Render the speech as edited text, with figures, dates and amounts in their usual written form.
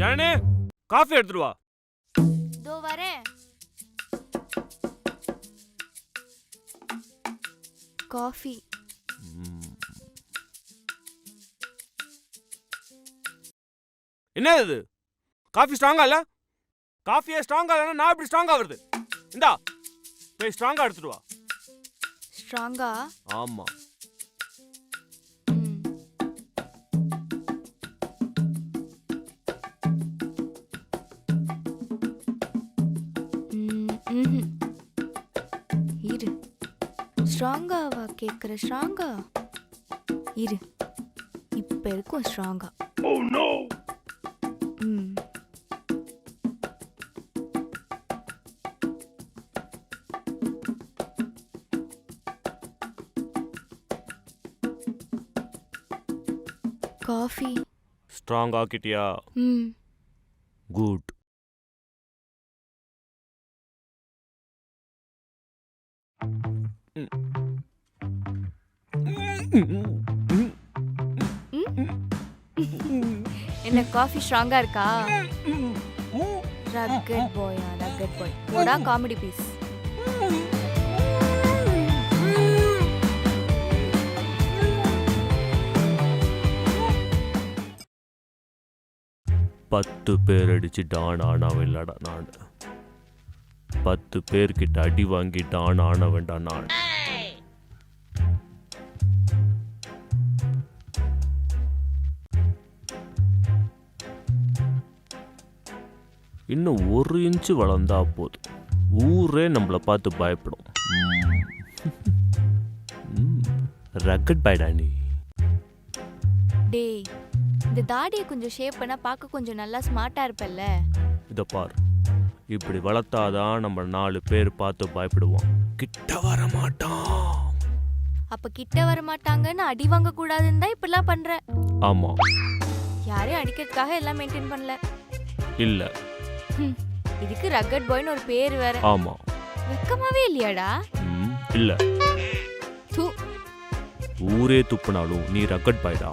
Janani coffee எடுத்துட்டு வா. இதோ வரேன். காஃபி. என்ன இது காஃபி ஸ்ட்ராங்கா இல்ல? காஃபியே ஸ்ட்ராங்கா இல்லைன்னா நான் எப்படி ஸ்ட்ராங்கா வருது? இந்தா போய் ஸ்ட்ராங்கா எடுத்துட்டு வா. ஸ்ட்ராங்கா? ஆமா. இரு. ஸ்ட்ராங்காவா கேக்குற? ஸ்ட்ராங்கா இரு, இப்ப இருக்கும் ஸ்ட்ராங்கா. Oh no. காஃபி ஸ்ட்ராங் ஆக்கிட்டியா? குட். என்ன காஃபி ஸ்ட்ராங்கா இருக்கா? ரக்கட் பாயா, ரக்கட் பாய். போடா காமெடி பீஸ். பத்து பேர் அடிச்சு டான் ஆனவன் இல்லடா நான். 10 பேர்கிட்ட அடி வாங்கி டான் ஆன வேண்டாம் நான். இன்னும் 1 இன்ச்சு வளர்ந்தா போதும், ஊரே நம்மளை பார்த்து பயப்படும். ரக்கட் பாய்டா நீ. டேய், இந்த தாடியை கொஞ்சம் ஷேப் பண்ணா பார்க்க கொஞ்சம் நல்லா ஸ்மார்ட்டா இருப்பல்ல. இத பார், இப்படி வளர்த்தாதான் நம்ம 4 பேர் பார்த்து பயப்படுவோம். கிட்ட வர மாட்டான். அப்ப கிட்ட வர மாட்டாங்கன்னு அடி வாங்க கூடாதுன்னு தான் இப்படிலாம் பண்ற. ஆமா. யாரையும் அடிக்கிறதுக்காக எல்லாம் மெயின்டைன் பண்ணல. இல்ல. இதுக்கு ரக்கட் பாய்னு ஒரு பேர் வேற. ஆமா. வெக்கமாவே இல்லையாடா? இல்ல. தூ. ஊரே துப்புனாலும் நீ ரக்கட் பாய்டா.